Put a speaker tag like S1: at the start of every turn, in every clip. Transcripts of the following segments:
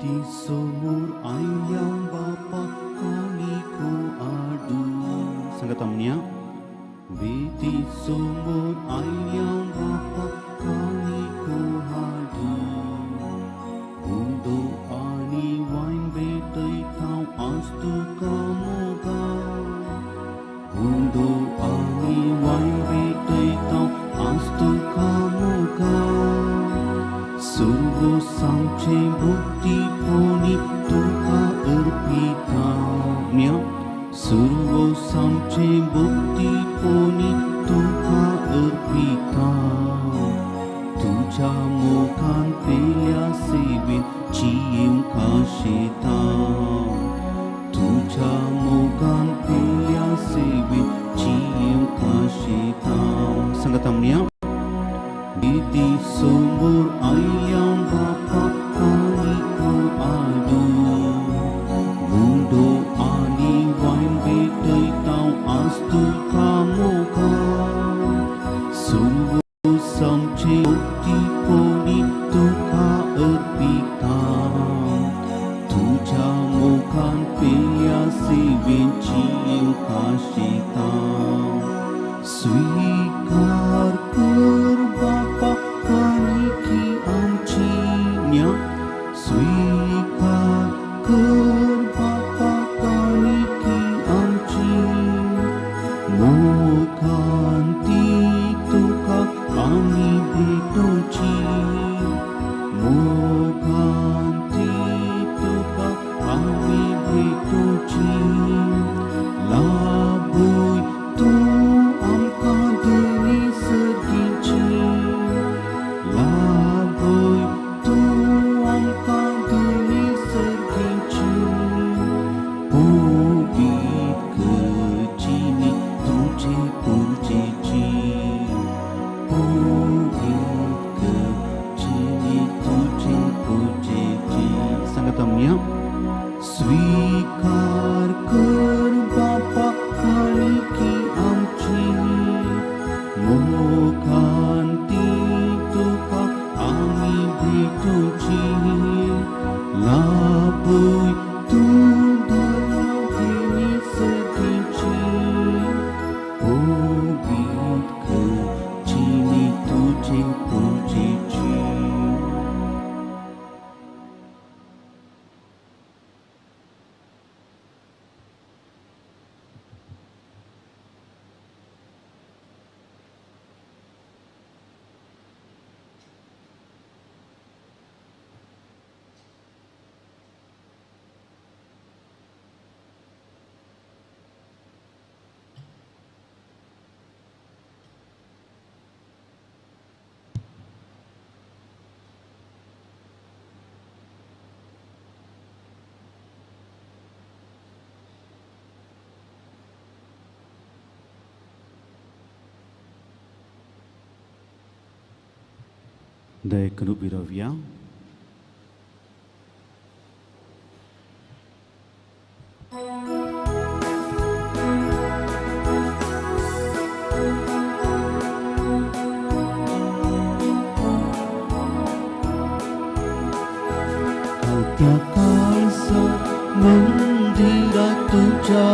S1: Di sumur ayam bapa kami ku adu. Sanggatamnya. Di sumur ayam bapa kami ku adu. Untuk ani wain betai tau astu kamu kau. Untuk ani wain betai tau astu kamu kau. Surgo samce bukti poni tuka erpitanya. Surgo samce bukti poni tuka erpita. Tuja mokan pelya sebin cium kasita. Tuja mokan pelya sebin cium kasita. Sanggatamnya. Di sumur ayam bapa kami ku adu. Mundo ani wain betai tau astu kamu kau. Sungguh samce bukti poni tuka erpita. Tuja mokan pelya sebin cium kasita. Swikar berbapa kaniki amcinya. Swikar berbapa kaniki amci. Mokan tituka ami betoci. Mokan tituka ami betoci. Labui tu Swikar कर बापा kaniki amci. Mokanti tuka ami bituci. Labui tu daya kini seginci. Obit ke cini tuci pujici. Dai Kenu Biravia. Altia kaisa mendira tuja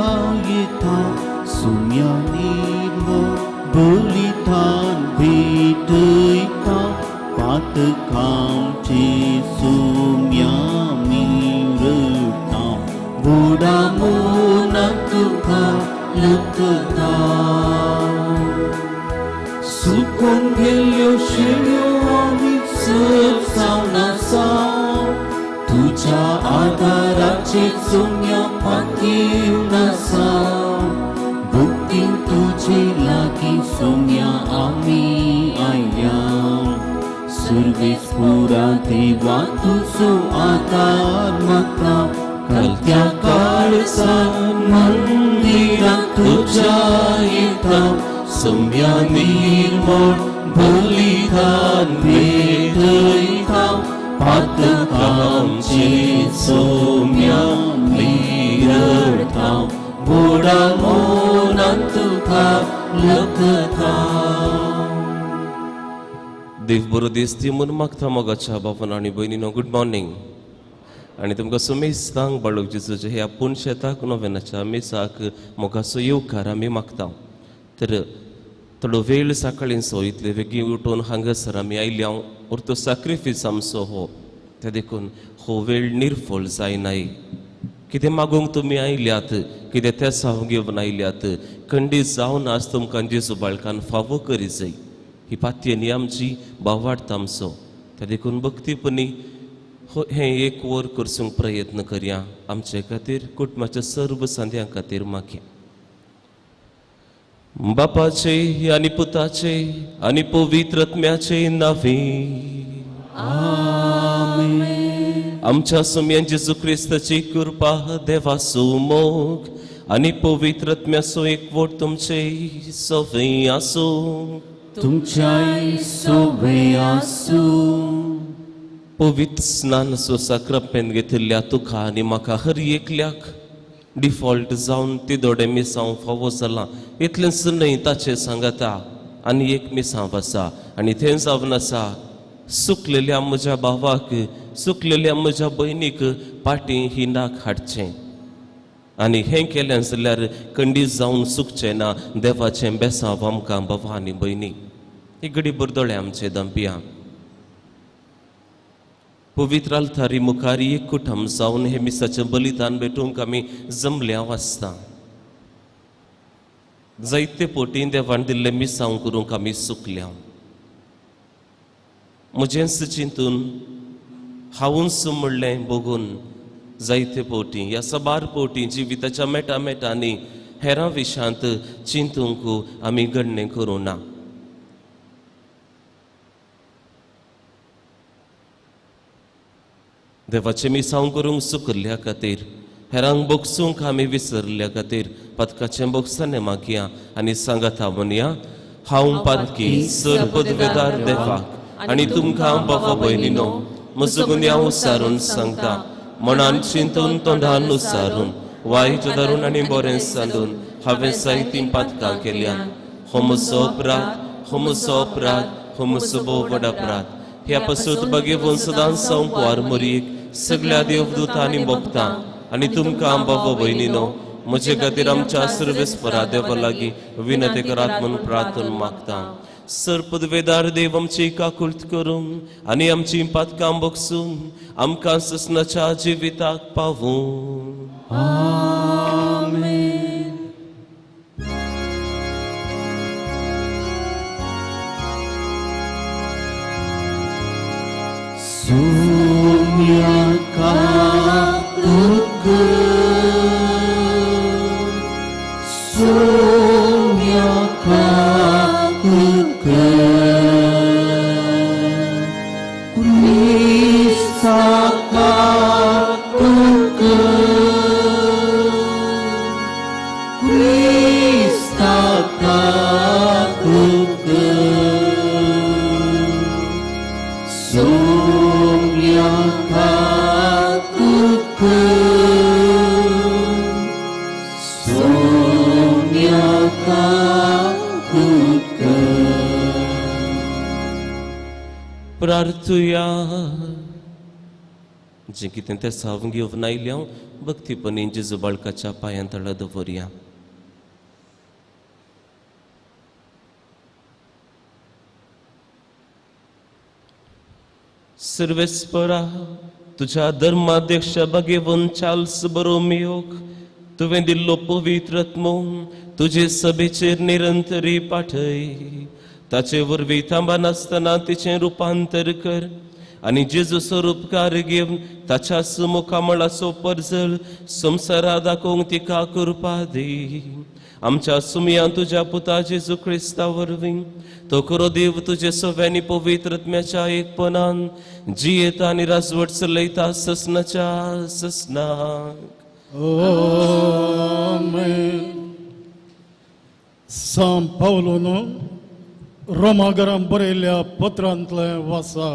S1: yita sumya nirmo belitan bidita. Patakam ci sumya mirta. Budamu natuka lukta. Sukon gelyo shilyo amit sebsau nasau. Tuja adara ci sumya patiu nasau. Bukti tuji lagi sumya ami ayam. Surgis pura dewa tu su atar mata कलत्या काळचा मंदिरात तुझ्या येता सौम्या निर्मळ बलिदान भेटयता पातकांचे सौम्या निरता गोडा मोनात तुका लखता.
S2: देव बरो दीस दिवन मागता मोगाच्या बापान आनी भयणीनो गुड मॉर्निंग. आनी तुमकां सुमेस्तांक बाळूक जेजूच्या ह्या पुणशेताक नोवेनाच्या मेसाक मोगाचो येवकार आमी मागता. तर थोडो वेळ सकाळींचो इतले बेगीन उठून हांगासर आमी आयल्या और तो सॅक्रिफीस आमचो हो ते देखून हो वेळ निर्फळ जायनाय. कितें मागूंक तुमी आयल्यात, कितें ते साव घेवन आयल्यात, खंडीत जावन आज तुमकां जेजू बाळकान फावो करी जाय. ही पातये न्ही आमची, बावार्थ आमचो. ते देखून भक्तीपणी हें एक वर करसूंक प्रयत्न करया. आमचे खातीर कुटुंबाच्या सर्व सांद्यां खातीर मागया. बापाचे आनी पुताचे आनी पवित्र आत्म्याचे नावे आमेन. आमच्या सुम्यान जेजू क्रिस्ताची कृपा, देवाचो मोग आनी पवित्र आत्म्याचो एकवट तुमचे सवय आसूं.
S1: तुमच्याय सोबे आसूं.
S2: पवित्र स्नान साक्रमेंत घेतिल्ल्या तुका आनी म्हाका हर एकल्याक डिफॉल्ट जावन तिदोडे मिसांव फावो जाला. इतलेंच न्हय, ताचे सांगता आनी एक मिसांव आसा आनी थंय जावन आसा सुकलेल्या म्हज्या भावाक, सुकलेल्या म्हज्या भयणीक पाटी हिंडाक हाडचें. आनी हें केलें जाल्यार खंडीत जावन सुकचें ना. देवाचें बेसांव आमकां भावा आनी भयणी. ही घडी बरदोळे आमचे दंपिया. पवित्र आल्तारी मुखार एक कुटुंब जावन हे मिसाचें बलिदान भेटूंक आमी जमल्या आसता. जायते पोटी देवान दिल्ले मिसांव करूंक आमी सुकल्या. म्हजेंच चिंतून हांवूच म्हणलें बघून जायते पोटी ह्या सबार पोटी जिविताच्या मेटामेटांनी हेरां विशांत चिंतूंक आमी गणने करूं ना. देवाचे मिसांव करूंक सुकल्ल्या खातीर, हेरांक बोगसूंक आमी विसरल्या खातीर पदकाचें बोगसाने मागया आनी सांगाता म्हणया. हांव पातकी सर पदवेदार देवाक आनी तुमकां बाबा भयणीनो म्हजो गुन्यांव उसारून सांगता. मनान चिंतून तोंडान उसारून वायट धरून आनी बरें सांदून हांवें जायतीं पातकां केल्यान. हो म्हजो अपराध, हो म्हजो अपराध, हो म्हजो भोव व्हड अपराध. ह्या पासून बगेवून सदांच हांव कुवार मरीक सगळ्या देवदूतांनी भोगता आनी तुमकां बाबा भयणीनो म्हजे खातीर आमच्या सर्वेस्परा देवा लागीं विनती करात म्हूण प्रार्थना मागता. सर पदवेदार देव आमची काकुळट करूं आनी आमची पातकां बोगसूं आमकां ससनाच्या जिविताक पावूं.
S1: आमेन. सौम्या काकुळट सौम्या काकुळट क्रिस्ता काकुळट क्रिस्ता काकुळट सौम्या काकुळट सौम्या काकुळट.
S2: प्रार्थुया. जे कितें तें साव घेवन आयल्या भक्तीपणी जेजू बाळकाच्या पांयां तळा दवरया. सर्वेस्परा तुझ्या धर्माध्यक्ष बगेवन चार्ल्स बरोमियोक तुवें दिल्लो पवित्र आत्मो तुजे सभेचेर निरंतरी पाठय. ताचे वरवीं थांबा नासतना तिचें रुपांतर कर आनी जेजू स्वरूपकार घेवन ताच्या सुमुखामळाचो परजळ संवसारा दाखोवंक तिका कृपा दी. आमच्या सुमयान तुझ्या पुता जेजू ख्रिस्ता वरवीं तो खरो देव तुझे सव्यानी पवित्र आत्म्याच्या एकपणान जियेता आनी राजवट चलयता ससनाच्या ससनाक
S3: आमेन. सांत पावलोन रोमागरांक बरयल्ल्या पत्रांतले वाचा.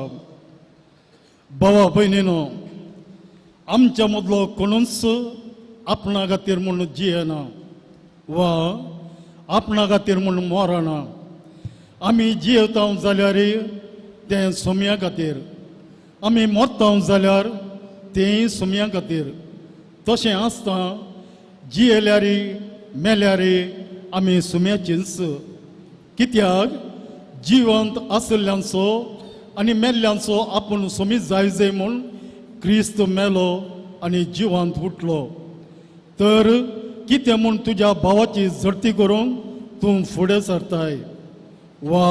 S3: भावा भयणीनो, आमच्या मदलो कोणूच आपणा खातीर म्हूण जियेना वा आपणा खातीर म्हूण मरना. आमी जियेता जाल्यार तें सुमया खातीर, आमी मरता जाल्यार तेंय सुमया खातीर. तशें आसता जियेल्यार मेल्यार आमी सुम्याचींच. कित्याक जिवंत आसल्ल्यांचो आनी मेल्ल्यांचो आपूण सुमी जायजे म्हूण क्रिस्त मेलो आनी जिवंत उठलो. तर कितें म्हूण तुज्या भावाची झडती करूंक तूं फुडें सरताय वा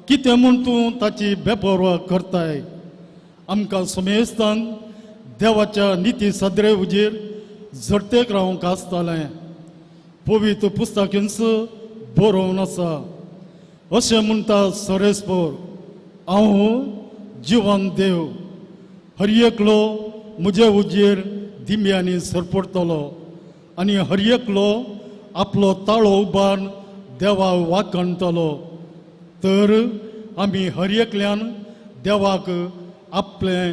S3: कितें म्हूण तूं ताची बेपरवा करताय. आमकां सुमेस्तान देवाच्या निती सद्रे उजेर झडतेक रावंक आसतालें. पवित्र पुस्तकांच बरोवन आसा. अशें म्हणटा सरेस्पोर, हांव जिवंत देव, हर एकलो म्हजे उजेर दिम्यांनी सरपडटलो आनी हर एकलो आपलो ताळो उबारून देवा वाकणटलो. तर आमी हर एकल्यान देवाक आपलें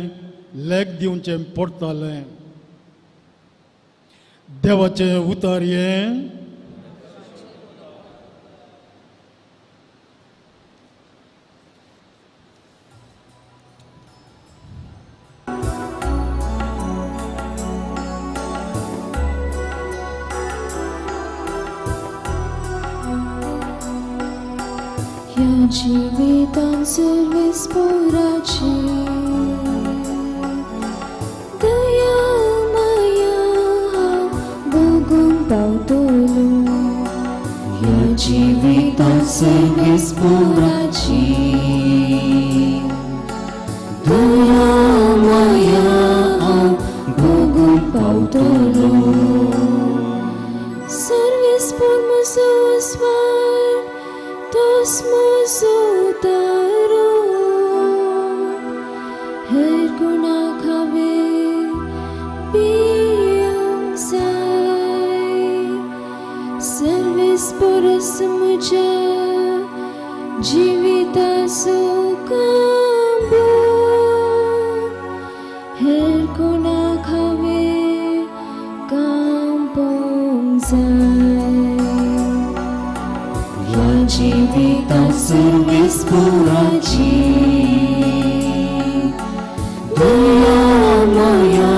S3: लेख दिवचें पडटलें. देवाचें उतर हें.
S4: जिवितान सर्वेस्पोराची दया माया बघून पावतलो.
S1: ह्या जिवितांत सर्वेस्पोराची दया माया बघून पावतलो.
S4: सर्वेस्पोर म्हजो स्वार तोच म्हजो उदारो. हेर कोणाक हांवें पियोंक जाय. सर्वेस्पोरस म्हज्या जिविताचो कांबो. हेर कोणाक हांवें कांपोंक जाय.
S1: जिवितांत सर्वेस्पोराची दया माया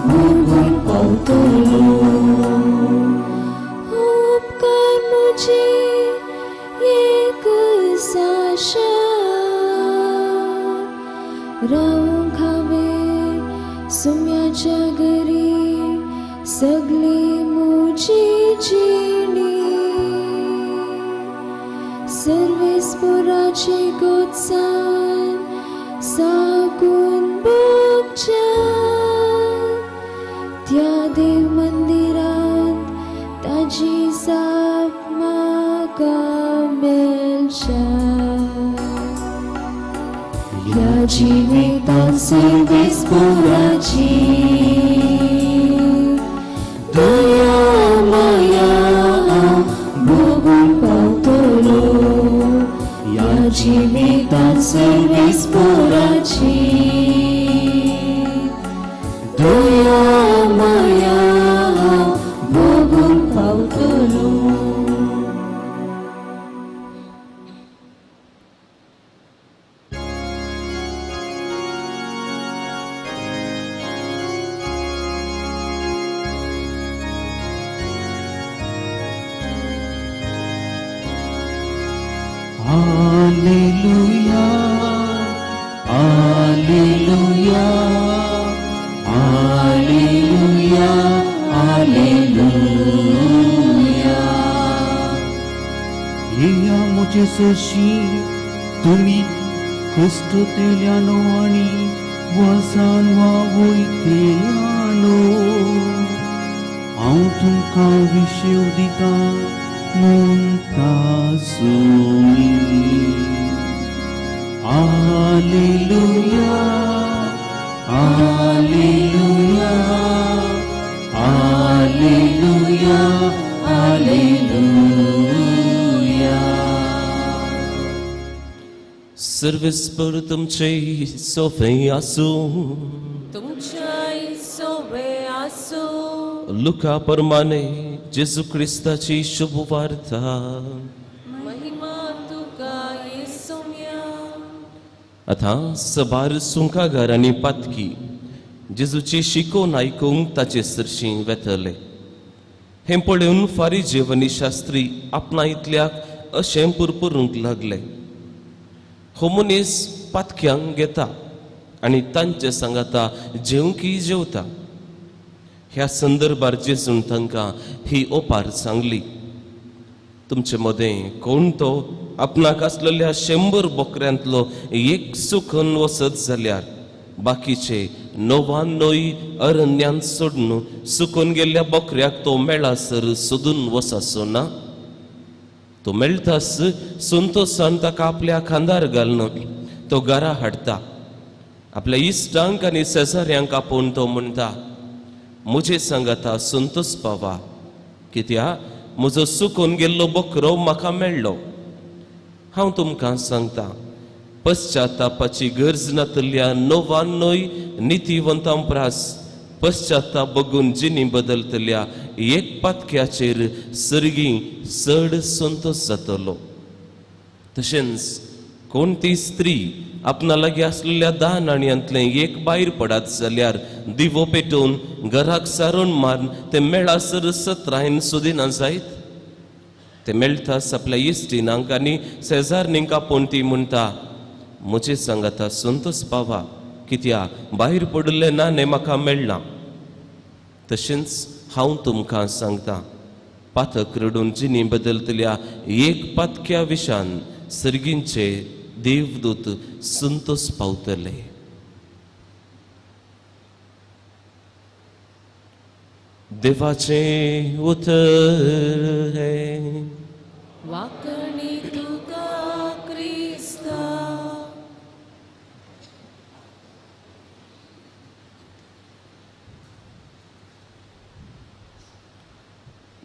S1: बघून पावतलो.
S4: उपकार म्हजी एक आशा, रावंक हांवें सुम्याच्या घरी सगळी म्हजी जिणी. सर्वेस्पोराचे गोडसाण साकून भोगच्या. त्या देव मंदिरांत ताजी जाप म्हाका मेळच्या.
S1: ह्या जिवितांत सर्वेस्पोराची दया माया बघून पावतलो. ह्या जिवितांत सर्वेस्पोराची दया माया बघून पावतलो.
S5: Alleluia, Alleluia, Alleluia, Alleluia. येया मुझे सशी तुम्ही कष्ट तेल्यानो आणि वासान वा वयतेल्यानो. हांव तुमकां विशेव दिता म्हणटा सोई. Hallelujah hallelujah hallelujah hallelujah.
S2: सर्वेस्पर तुमचे सोफे आसू,
S1: तुमच्या सोबे आसो.
S2: लुका प्रमाणे जेजू ख्रिस्ताची शुभ वार्ता.
S1: महिमा तुका येसुया.
S2: आता सबार सुंकागार आनी पातकी जेजूची शिकोवन आयकूंक ताचे सरशीं वेतले. हें पळोवन फारीजे आनी शास्त्री आपणायतल्याक अशें पुरपुरूंक लागले. हो मनीस पातक्यांक घेता आनी तांचे सांगाता जेवंकी जेवता. ह्या संदर्भार जेजून तांकां ही ओपार सांगली. तुमचे मदें कोण तो आपणाक आसलेल्या 100 बोकऱ्यांतलो एक सुखून वसत जाल्यार बाकीचे 99 अरण्यांत सोडून सुकून गेल्ल्या बोकऱ्याक तो मेळासर सोदून वसासो ना. तो मेळटास संतोशान ताका आपल्या खांदार घालून तो घरा हाडटा. आपल्या इश्टांक आनी शेजाऱ्यांक आपोवन तो म्हणटा, मुझे सांगाता संतोष पावा, कित्याक म्हजो सुकून गेल्लो बोकरो म्हाका मेळ्ळो. हांव तुमकां सांगता, पश्चातापाची गरज नातल्या 99 नितीवंतां प्रास पश्चाताप बघून जिणी बदलतल्या एक पातक्याचेर सर्गी चड संतोष जातलो. तशेंच कोणती स्त्री आपणा लागीं आसलेल्या 10 नाण्यांतलें एक भायर पडात जाल्यार दिवो पेटोवन घराक सारोन मारून ते मेळासर 17 सोदिना जायत. ते मेळटास आपल्या इश्टिनांक आनी शेजारणींक आपोवन ती म्हणटा, मुझे सांगाता संतोष पावा, कित्याक भायर पडले नाणे म्हाका मेळ्ळा. तशेंच हांव तुमकां सांगता, पातक रडून जिणी बदलतल्या एक पातक्या विशान सर्गींचे देवदूत संतोष पावतले. देवाचे उतर है.
S1: वाकणी तुका क्रिस्ता.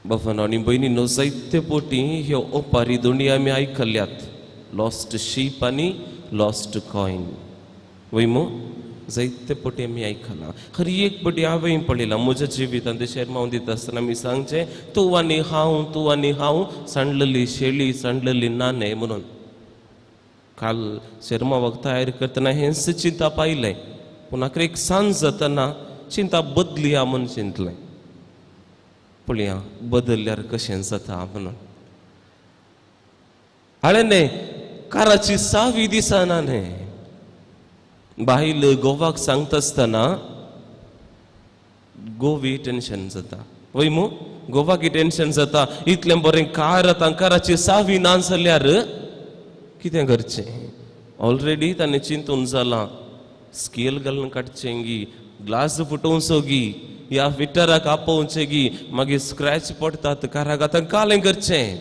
S2: बाबांनो आनी भयणींनो, जायते पोटी ह्यो ओपारी दोणी आमी आयकल्यात. लॉस्ट शीप आनी लॉस्ट कॉइन. वयमो जायते पोटी आमी आयकला. खरी एक पटी हांवें पळयलां म्हज्या जिवितांत. ते शर्मावन दिता आसतना आमी सांगचे, तूं आनी हांव सांडलेली शेळी सांडलेली नाणे म्हणून. काल शर्मावाक तयार करतना हें चिंता पाहिलें, पूण आखरी एक सांज जातना चिंता बदलिया म्हूण चिंतलें. पळया बदलल्यार कशें जाता म्हणून. हाळें काराची 6वी दिसाना बायल गोवाक सांगता आसतना गोवी टेन्शन जाता. वय मू गोवाकी टेन्शन जाता. इतलें बरें कार आतां काराची 6वी ना जाल्यार कितें करचें. ऑलरेडी ताणें चिंतून जालां, स्केल घालून काडचें गी, ग्लास फुटोवचो गी, या विटराक आपोवचें गी, मागीर स्क्रॅच पडटात काराक, आतां कालें करचें.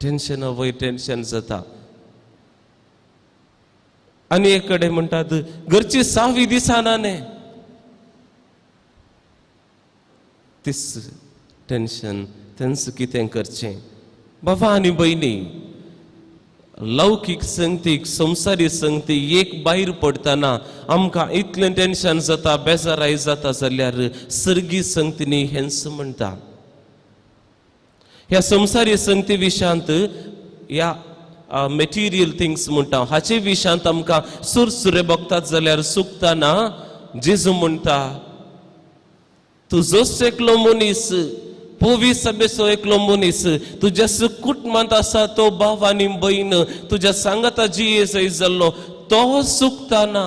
S2: टेन्शन वय टेन्शन जाता. आनी एक कडेन म्हणटात घरची 6वी दिसाना तीस टेन्शन. तेंच कितें करचें. बाबा आनी भयणी, लौकीक संगतीक संवसारी संगती एक भायर पडटना आमकां इतलें टेन्शन जाता, बेजाराय जाता जाल्यार सर्गी संगतीनी हेंच म्हणटा. ह्या संवसारी संगती विशांत ह्या मेटिरियल थिंग्स म्हणटा हाचे विशांत आमकां सुरसुरे बगतात जाल्यार सुकताना जेजू म्हणटा, तुजोच एकलो मनीस, पोवी सभेचो एकलो मनीस, तुज्या कुटुंबांत आसा तो भाव आनी भयण, तुज्या सांगाता जी येसय जाल्लो तो सुकताना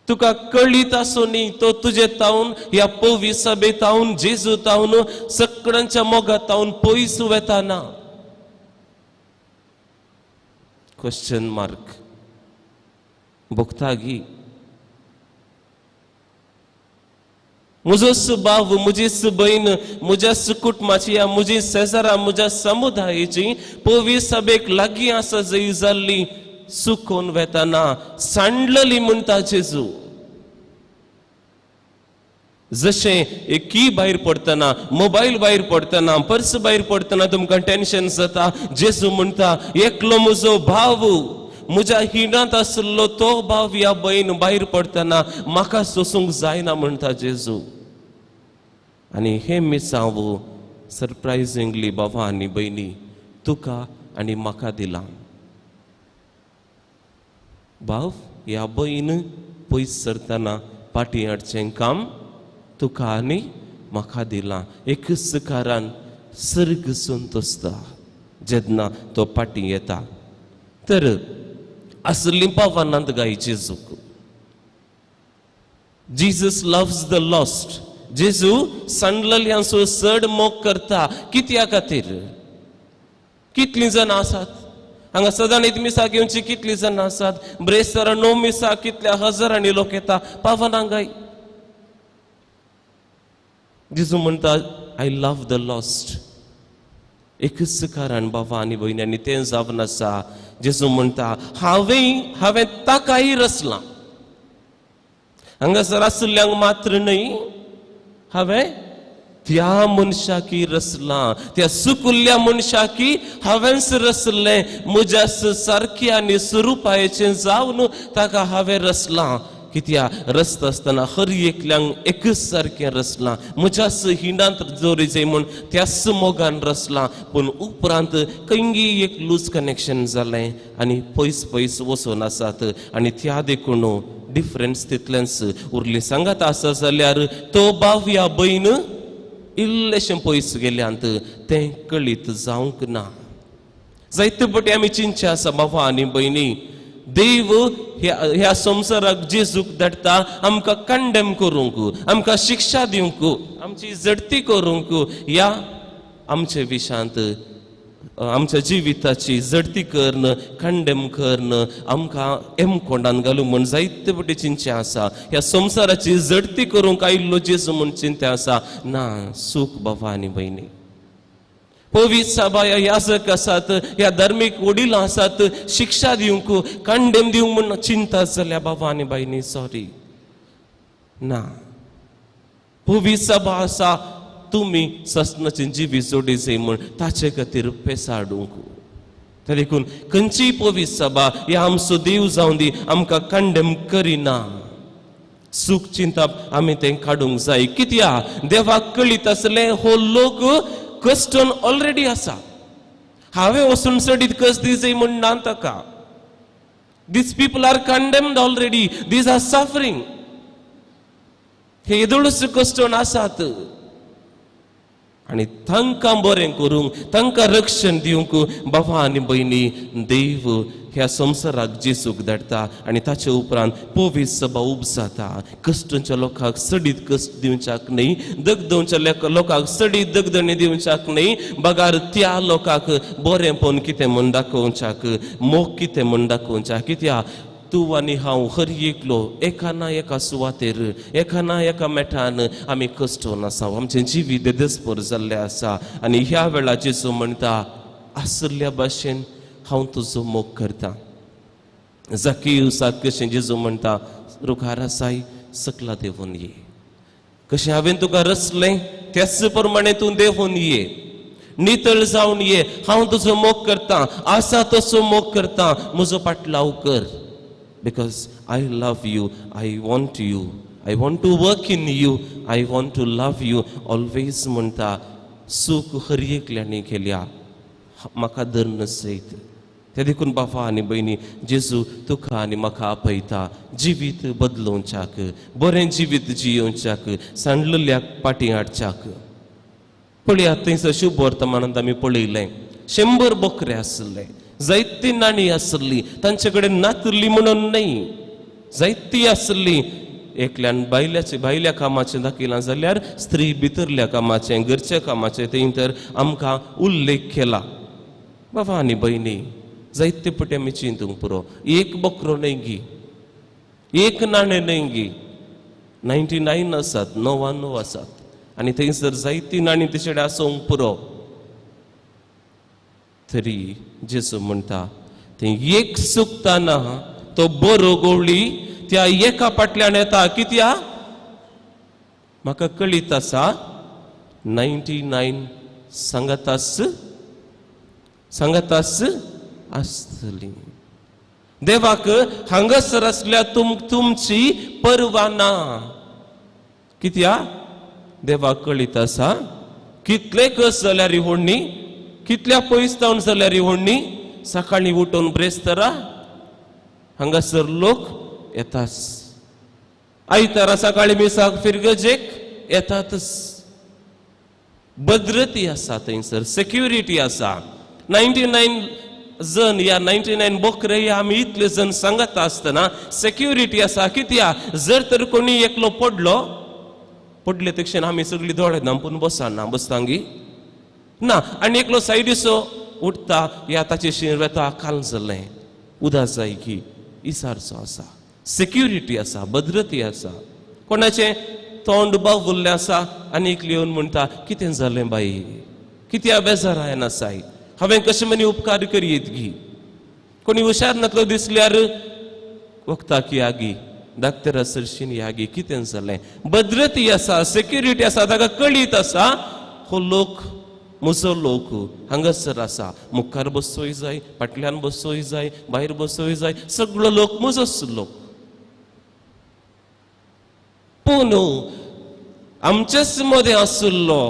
S2: तुका कळीत आसुनी तो तुजे तावन ह्या पोवी सभे तावन जेजू तावन सगळ्यांच्या मोगा तावन पयस वेताना. Question mark. भोगता गी म्हजोच भाव, म्हजीच बहीण, म्हज्याच कुटुंबाची, म्हजी शेजारा, म्हज्या समुदायाची पवी सभेक लागीं आसा जंय जाल्ली सुकोवन वेताना सांडलली म्हणटा जेजू. जशें एक की भायर पडटना, मोबायल भायर पडटना, पर्स भायर पडटना तुमकां टेन्शन जाता, जेजू म्हणटा एकलो म्हजो भाव, म्हज्या हिणांत आसलो तो भाव या भयण भायर पडटना म्हाका सोसूंक जायना म्हणटा जेजू. आनी हे मिसांव सरप्रायझिंगली बाबा आनी भयणी तुका आनी म्हाका दिलां. भाव, ह्या भयण पयस सरतना पाटी हाडचें काम तुका आनी म्हाका दिलां. एकच कारान सर्ग संतोसता जेन्ना तो पाटी येता. तर असली पावानांत गाय जेजूक. Jesus loves the lost. जेजू सांडलेल्यांचो चड मोग करता. कित्या खातीर? कितलीं जाणां आसात हांगा सदांच मिसा घेवची? कितलीं जाणां आसात? ब्रेस्तारा 9 मिसा कितल्या हजारांनी लोक येता पावानां गाय. जेजू म्हणटा आय लव द लॉस्ट. एकच कारण बाबा आनी भयण्यांनी तें जावन आसा. जेजू म्हणटा हांवें ताकाय रचलां. हांगासर आसल्ल्यांक मात्र न्हय, हांवें त्या मनशाकी रचलां. त्या सुकुल्ल्या मनशाकी हांवेंच रचलें. म्हज्याच सारक्या आनी स्वरुपाचें जावन ताका हांवें रचलां. कित्या रचता आसतना हर एकल्यांक एकच सारकें रचलां. म्हज्याच हिंडांत जोरी जाय म्हूण त्याच मोगान रचलां. पूण उपरांत कंगी एक लूज कनेक्शन जालें आनी पयस पयस वचून आसात आनी त्या देखून डिफरन्स तितलेंच उरली. सांगात आसा जाल्यार तो भाव या भयण इल्लेशें पयस गेल्यांत तें कळीत जावंक ना. जायते फावटी आमी चिंतचे आसा बाबा आनी भयणी, देव ह्या संवसाराक जेजूक धाडटा आमकां कंडेम करूंक, आमकां शिक्षा दिवंक, आमची जडती करूंक, ह्या आमच्या विशांत आमच्या जिविताची जडती करन, कंडेम करन, आमकां एमकोंडान घालूंक म्हूण जायते फावटी चिंतचे आसा. ह्या संवसाराची जडती करूंक आयिल्लो जेजू म्हूण चिंते आसा. ना, सूख बाबा आनी भयणी. पवित्र सभा याजक आसात, ह्या धार्मीक वडील आसात, शिक्षा दिवंक, कंडेम दिवंक म्हूण चिंता जाल्यार बाबा आनी भयणी सॉरी ना. पवित्र सभा आसा, तुमी सस्नाची जिवी जोडी जाय म्हूण ताचे खातीर पेसाडूंक. त्या देखून खंयचीय पवित्र सभा ह्या आमचो देव जावन दी आमकां कंडेम करिना. सूख चिंताप आमी तें काडूंक जाय. कित्या देवाक कळीत आसलें हो लोक कश्टन ऑलरेडी आसा. हांवें वचून चडीत कश्ट दी जाय म्हूण ना ताका. These people are condemned already. These are suffering. हे येदोळस कश्टन आसात आनी तांकां बरें करूंक, तांकां रक्षण दिवंक बाबा आनी भयणी देव ह्या संवसाराक जेजूक धाडटा आनी ताचे उपरांत पवित्र सभा उपसाता. कश्टांच्या लोकांक सडीत कश्ट दिवच्याक न्हय, दगदवच्या लोकांक सडीत दगदणी दिवच्याक न्हय, बगार त्या लोकांक बरेंपण कितें म्हूण दाखोवच्याक, मोग कितें म्हूण दाखोवच्याक. कित्या तूं आनी हांव हर एकलो एका ना एका सुवातेर, एका ना एका मेठान आमी कश्टून आसा. आमचें जिवीत देस्पर जाल्लें आसा आनी ह्या वेळार जेजू म्हणटा आसल्या भाशेन हांव तुजो मोग करतां. जक्कियुसाक कशें जेजू म्हणटा रुखार आसाय सकला देंवून ये. कशें हांवें तुका रचलें त्याच प्रमाणे तूं देंवून ये, नितळ जावन ये. हांव तुजो मोग करतां, आसा तसो मोग करतां, म्हजो पाटलाव कर. Because I love you, I want to work in you, I want to love you always म्हणटा. सूख हर एकल्यानी केल्या म्हाका धर्न सयत. त्या देखून बाबा आनी भयणी जेजू तुका आनी म्हाका आपयता जिवीत बदलोवच्याक, बरें जिवीत जियोवच्याक, सांडलेल्याक पाटी हाडच्याक. पळयात थंयसर शुभ वर्तमानांत आमी पळयलें 100 बोकरे आसले, जायती नाणी आसली, तांचे कडेन नातली म्हणून न्हय, जायती आसली. एकल्यान भायल्या कामाचें दाखयलां जाल्यार स्त्री भितरल्या कामाचें, घरच्या कामाचें थंय तर आमकां उल्लेख केला. बाबा आनी भयणी जायते फावटी आमी चिंतूंक पुरो. एक बोकरो न्हय गी, एक नाणें न्हय गी, 99 आसात, 99 आसात, आनी थंयसर जायतीं नाणीं तेचे कडेन आसूंक पुरो. तरी जेजू म्हणटा थंय एक चुकताना तो बरो गवळी त्या एका फाटल्यान येता. कित्या म्हाका कळीत आसा 99 सांगातास आसतली. देवाक हांगासर आसल्या तुमची पर्वा ना. कित्या देवाक कळीत आसा कितले कस जाल्यार व्हडणी, कितल्या पयस जावन जाल्यार व्हडणी, सकाळी उठून ब्रेस्तारा हांगासर लोक येताच. आयतारा सकाळी मिसाक फिरगजेक येतातच. भद्रती आसा थंयसर, सेक्युरिटी आसा. 99 जण या 99 बोकरे या आमी इतले जण सांगता आसतना सेक्युरिटी आसा. कित्या जर तर कोणी एकलो पडले तक्षण आमी सगळीं दोळे धांपून बसना, बसतांगी ना. आनी एकलो सायडीचो उठता या ताचे शिर वेता काल जालें उदास जाय की इसारचो आसा. सेक्युरिटी आसा, भद्रती आसा. कोणाचें तोंड बावुल्लें आसा आनी एक येवन म्हणटा कितें जालें बाई, कित्या बेजार आयना साय, हांवें कशें मनी उपकार करीत गी. कोणी हुशार नातलो दिसल्यार वखता की आगी डाक्टरा सरशीन यागी कितें जालें. भद्रती आसा, सेक्युरिटी आसा. ताका कळीत आसा हो लोक म्हजो लोक हांगासर आसा. मुखार बसोय जाय, फाटल्यान बसोय जाय, भायर बसोय जाय, सगळो लोक म्हजोच लोक. पूण आमचेच मदें आसुल्लो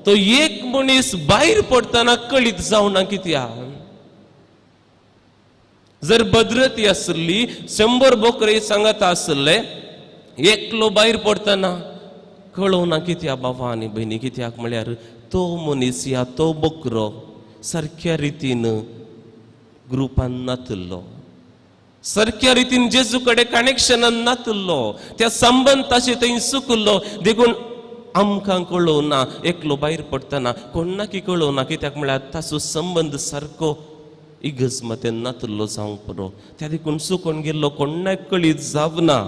S2: तो एक मनीस भायर पडतना कळीत जावना. कित्या जर भद्रती आसली 100 बोकरे सांगता आसले, एकलो भायर पडतना कळोवना. कित्या बाबा आनी भयणी, कित्याक म्हळ्यार तो मनीस या तो बोकरो सारक्या रितीन ग्रुपान नातलो, सारक्या रितीन जेजू कडेन कनेक्शनान नातलो, त्या संबंधाचे थंय चुकलो. देखून आमकां कळोवना एकलो भायर पडतना, कोणा की कळोवना. कित्याक म्हळ्यार ताचो संबंध सारको इगज मते नातलो जावंक पुरो. त्या देखून चुकोन गेल्लो कोणाक कळीत जावना.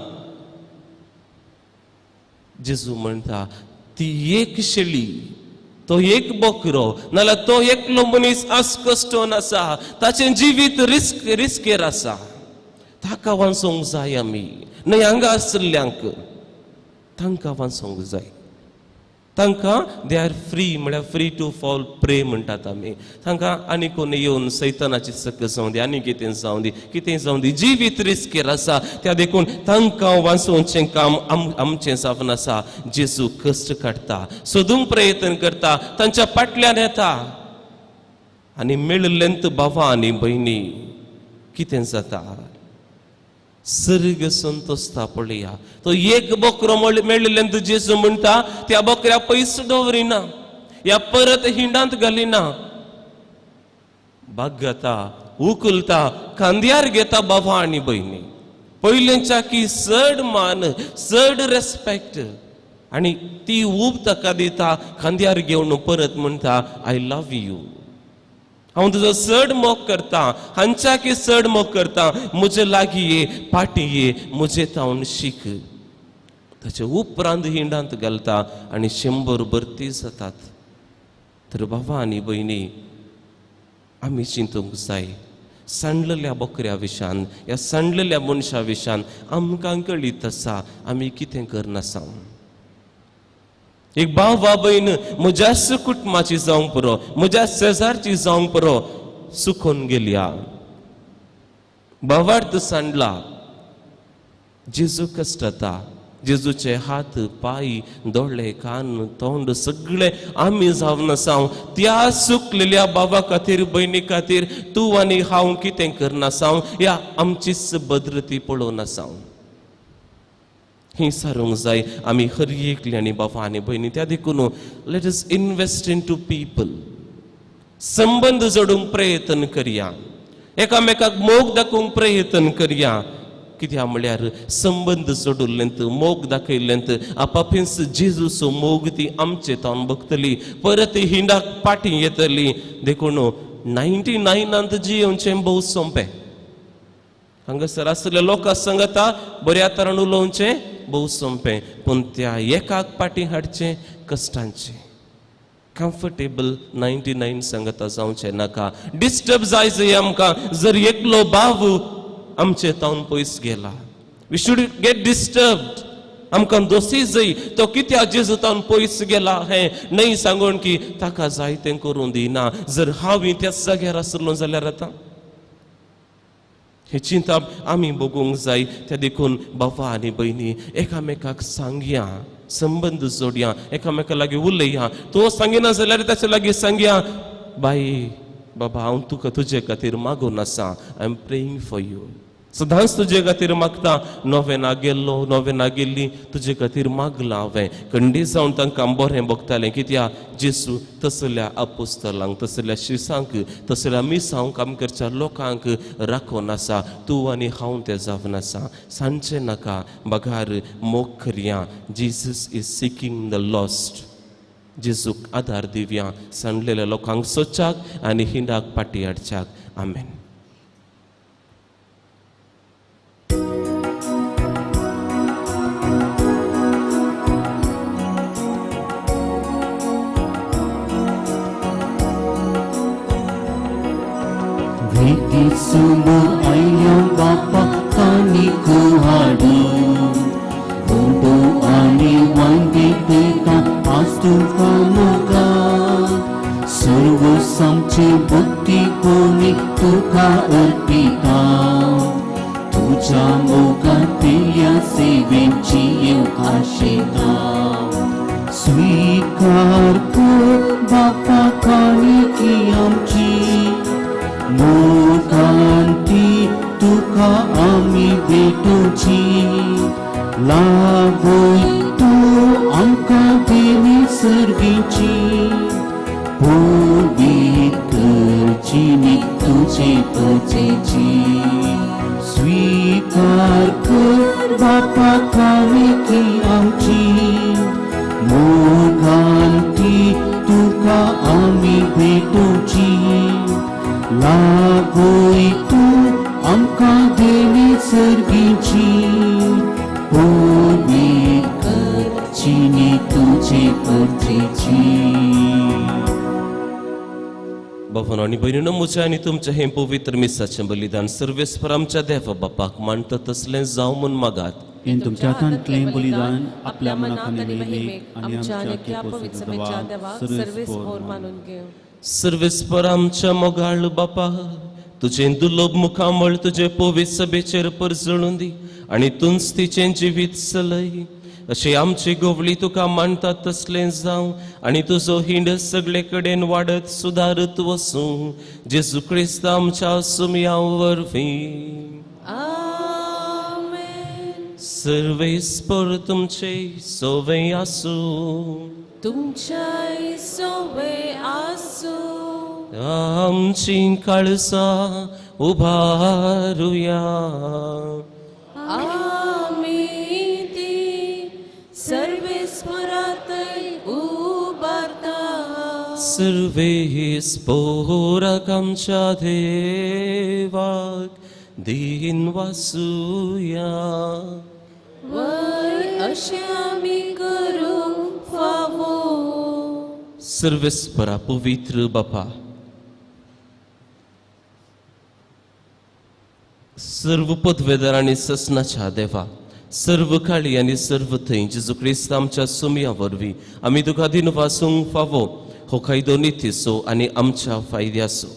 S2: जेजू म्हणटा ती एक शेळी, तो एक बोकरो नाल्यार तो एकलो मनीस आस्कस्टोन आसा, ताचें जिवीत रिस्केर आसा. ताका वाचोवंक जाय आमी. न्हय हांगा आसल्ल्यांक तांकां वाचोवंक जाय. तांकां दे आर फ्री, म्हळ्यार फ्री टू फॉल प्रे म्हणटात आमी. तांकां आनी कोण येवन सैतानाची सक जावं दी, आनी कितें जावं दी, कितें जावं दी, जिवीत रिस्केर आसा. त्या देखून तांकां वाचोवचें काम आमचें जावन आसा. जेजू कश्ट काडटा, सोदूंक प्रयत्न करता, तांच्या फाटल्यान येता. आनी मेळिल्लेंत भावां आनी भयणी कितें जाता सर्ग संतोसता पळया. तो एक बोकरो मेळिल्लेंत जेजू म्हणटा त्या बोकऱ्या पयस दवरिना, या परत हिंडांत घालिना. बागता, उखलता, खांद्यार घेता बाबा आनी भयणी. पयलेंच्या की चड मान, चड रेस्पेक्ट, आनी ती ऊब ताका दिता. खांद्यार घेवन परत म्हणटा आय लव यू, हांव तुजो चड मोग करता, हांच्या की चड मोग करता. म्हजे लागीं ये, फाटीं ये, म्हजे तावन शीक. ताचे उपरांत हिंडांत घालता आनी 100 भरती जातात. तर बाबा आनी भयणी आमी चिंतूंक जाय सांडलेल्या बोकऱ्या विशान, ह्या सांडलेल्या मनशा विशान आमकां कळीत आसा आमी कितें करनासा. एक भाव वा भयण म्हज्याच कुटुंबाची जावंक पुरो, म्हज्या शेजारची जावंक पुरो सुखोन गेल्या, भावार्थ सांडला. जेजू कश्टाता. जेजूचे हात, पाय, दोळे, कान, तोंड सगळे आमी जावन आसाव. त्या सुकलेल्या बाबा खातीर, भयणी खातीर तूं आनी हांव कितें करनासाव, या आमचीच भद्रती पळोवन आसाव. ही सारूंक जाय आमी हर एकली आनी बाबा आनी भयणी. त्या देखून let us invest into people. संबंध जोडूंक प्रयत्न करया, एकामेकाक मोग दाखोवंक प्रयत्न करया. कित्याक म्हळ्यार संबंध जोडुल्लेंत, मोग दाखयल्लेंत आपापींच जेजूचो मोग ती आमचे तावन बगतली, परत हिंडाक पाटी येतली. देखून 99 जियोवचें भोव सोंपें. हांगासर आसलेल्या लोकां सांगता बऱ्या तरान उलोवचें भोव सोंपें पूण त्या एकाक पाटी हाडचें कश्टांचें. कम्फर्टेबल 99 सांगता जावचें नाका. डिस्टर्ब जायचें आमकां जर एकलो भाव आमचे तावन पयस गेला. We should get disturbed. आमकां दोशी जाय तो कित्याक जेजू तावन पयस गेला हें न्हय सांगून की ताका जाय तें करूं दिना. जर हांव त्याच जाग्यार आसलो जाल्यार आतां ही चिंता आमी बगूंक जाय. त्या देखून बाबा आनी भयणी एकामेकाक सांगया, संबंद जोडया, एकामेका लागीं उलया. तो सांगिना जाल्यार ताचे लागीं सांगया, बाई बाबा हांव तुका तुजे खातीर मागून आसा. I am praying for you. सदांच तुजे खातीर मागता. नोवेना गेल्लो नोवेना गेल्ली तुजे खातीर मागला हांवें. खंडी जावन तांकां बरें भोगतालें. कित्याक जेजू तसल्या आपोस्तलांक, तसल्या शिसांक, तसल्या मिसांव काम करच्या लोकांक राखून आसा. तूं आनी हांव ते जावन आसा. सांडचें नाका. बगार मोग करया. Jesus is seeking the lost. जेजूक आदार दिवया. सांडलेल्या लोकांक सोदच्याक आनी हिंडाक पाटी हाडच्याक. आमेन.
S5: Viti sumbu ayam bapa kami kuhadu. Untuk ani wangi peta astu kamuka. Surga samci bukti kuni tuka arpita. Tuja muka tiya sevinci eu ashita. Sweekar ku bapa kami kiamci. मोगांती तुका आमी भेटोची. लागोय तू आमकां देवी सर्गीची. पवित्र करची नी तुजे पजेची. स्वीकार कर बापा कामिकी आमची. मोगांती तुका आमी भेटोची. लागोय तू आमकां देवी सर्गीची. पवित्र करची नी तुजे परजेची.
S2: बाबांनो आनी भयणीनो म्हजें आनी तुमचें हें पवित्र मिसाचें बलिदान सर्वेस्पर आमच्या देवा बापाक मानता तसलें जावं म्हूण मागात.
S5: हे तुमच्या हातांतलें बलिदान आपल्या मनाक आनी मेहेक आनी
S1: आमच्या
S5: आमच्या
S1: आनी पवित्र समेच्या देवा सर्वेस्पोर मानून घेव.
S2: सर्वेस्पर आमच्या मोगाळ बापा तुजें दुर्लभ मुखामळ तुजे पवित्र सभेचेर परजळून दी आनी तुंच तिचें जिवीत चलय. अशें आमची गवळी तुका मानता तसलें जावं आनी तुजो हिंड सगळे कडेन वाडत सुदारत वसूं. जेजू क्रिस्त आमच्या सुमया वरवीं.
S1: आमेन.
S2: सर्वेस्पर तुमचे सोवे आसूं.
S1: तुमच्या सोवे आसू.
S2: आमची काळसा उभारुया.
S1: आमी ती सर्वेस्परांतय उबारता.
S2: सर्वेस्पोराक आमच्या देवाक दिन वासुया.
S1: वय अशें आमी करूंक फावो.
S2: सर्वेस्परा पवित्र बापा सर्व पदवेदार आनी ससनाच्या देवा सर्व काळी आनी सर्व थंय जेजू क्रिस्त आमच्या सुमया वरवीं आमी तुका दिन वासूंक फावो. हो कायदो नितीसो आनी आमच्या फायद्याचो.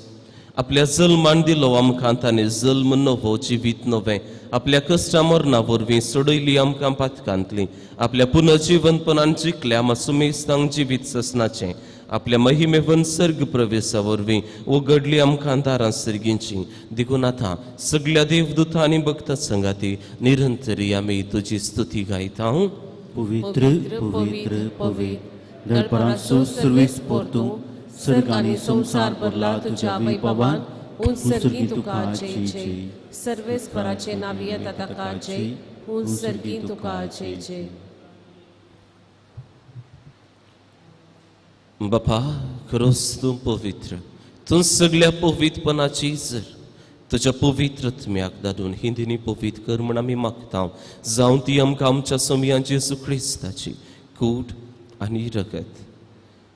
S2: आपल्या जल्मान दिलो आमकां ताणें जल्म नवो जिवीत नवें आपल्या कश्टा मरणा वरवीं सोडयली आमकां पातकांतली. आपल्या पुनर्जीवनपणान जिखल्या सुमेस्तांक जिवीत ससनाचें. आपल्या महिमेवन सर्ग प्रवेशा वरवीं उगडली आमकां दारां सर्गींची. देखून आतां सगळ्या देवदूतां आनी भक्तां संगाती निरंतरी आमी तुजी स्तुती गायता.
S5: पवित्र पवित्र पवित्र दरपरांचो सर्वेस्पोर तूं. सर्ग आनी संसार भरला तुज्या वैभवान.
S1: उत्सर्गी तुका जय जय. सर्वेस्पराचे नावी येता ताका जय. उत्सर्गी तुका जय जय.
S2: बापा खरोच तूं पवित्र. तूं सगळ्या पवित्रपणाची इजर. तुज्या पवित्र आत्म्याक धाडून ही दिनी पवित्र कर म्हण आमी मागता जावं ती आमकां आमच्या सोमयान जेजू क्रिस्ताची कूड आनी रगत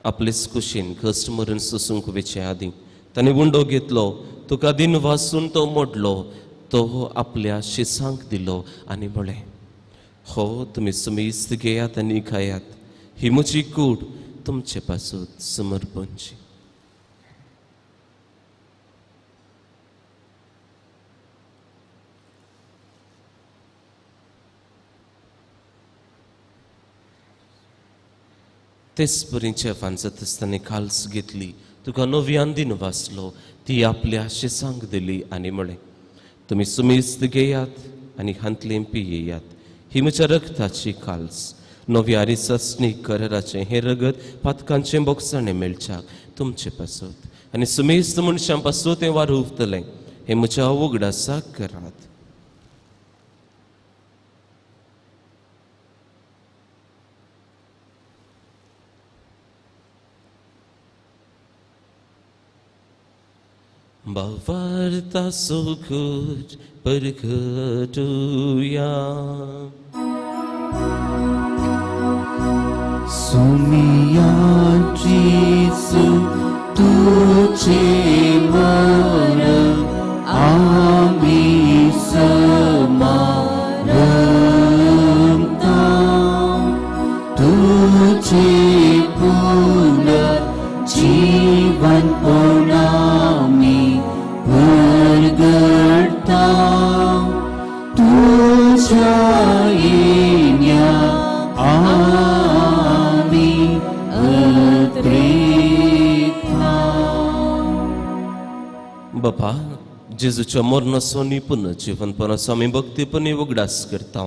S2: आपलेच कुशीन कश्ट मरण सोसूंक वेचे आदीं ताणें उंडो घेतलो तुका दिन वाचून तो मोडलो तो आपल्या शिसांक दिलो आनी म्हळें हो तुमी समेस्त घेयात आनी खायात ही म्हजी कूड तुमचे पासून समर्पणची. तेच परीचे फांचत आसतना खाल्स घेतली तुका नव्यान दिन वाचलो ती आपल्या शिसांक दिली आनी म्हळें तुमी सुमेस्त घेयात आनी हांतलें पियेयात ही म्हज्या रगताची खाल्स नव्या आनी सस्नीक कराराचें हें रगत पातकांचें बोगसाणें मेळच्याक तुमचे पासून आनी सुमेस्त मनशां पासून तें वारुवतलें हें म्हज्या उगडासाक करात. Bavarta sukut perketuya
S5: Sumiyaci su tuci mara ami semaremta tuci puna jiwan purnami pergerta tuja inya ami अत्रेता.
S2: बापा जेजूच्या मरणाचो पुनर्जीवनपणाचो आमी भक्तीपणी उगडास करता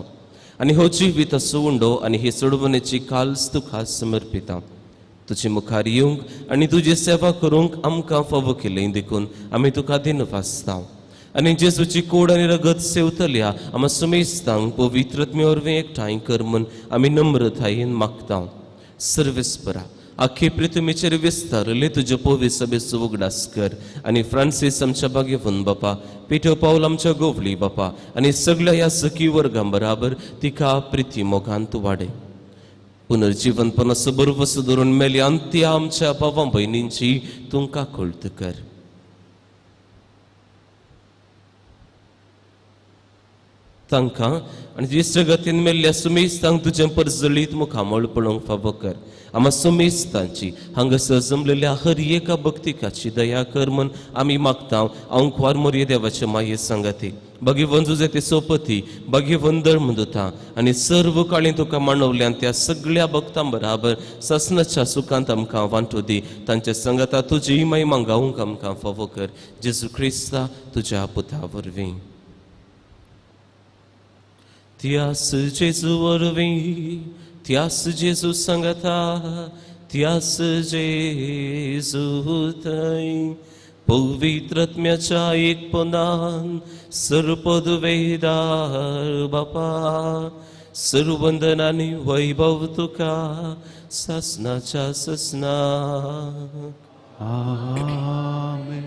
S2: आनी हो जिवीत असो उंडो आनी ही सोडवणेची काल्स तुका समर्पिता. तुजे मुखार येवंक आनी तुजी सेवा करूंक आमकां फावो केलें देखून आमी तुका दिन वाचता आनी जेजूची कोड आनी रगत सेवतल्या आमी सुमेस्तांक पवित्र आत्मे वरवीं एकठांय कर म्हूण आमी नम्रतायेन मागता. सर्वेस्परा आख्खे पृथ्वीचेर विस्तारले तुजे पवित्र सभेचो उगडास कर आनी फ्रांसीस आमच्या बागेवन बापा पिठो पावल आमच्या गोवली बापा आनी सगळ्या ह्या सखी वर्गां बराबर तिका प्रिती मोगान तूं वाडय. पुनर्जीवनपणाचो बरोवसो धरून मेल्या अंत्या आमच्या भावां भयणींची तूं काकुळट कर. तांकां आनी दिश्ट गतीन मेल्ल्या सुमेस्तांक तुजें परजळीत मुखामळ पळोवंक फावो कर. आमी सुमेस्तांची हांगासर जमलेल्या हर एका भक्तिकाची दया कर म्हूण आमी मागता. अंकवार मोरये देवाचे माये सांगाती भगिवन तुजे ते सोपती भगिवन धर्मदूता आनी सर्व काळी तुका मांडवल्यान त्या सगळ्या भक्तां बराबर ससनाच्या सुखांत आमकां वांटो दी. तांच्या संगता तुजी महिमा गावूंक आमकां फावो कर. जेजू क्रिस्ता तुज्या पुता वरवीं. त्यास जेजू वरवीं त्यास जेजू सांगता त्यास जेजू थंय पवित्र आत्म्याच्या एकपणान सर्वपद वेदार बापा सर्ववंदन आनी वैभव तुका ससनाच्या ससना.
S5: आमेन.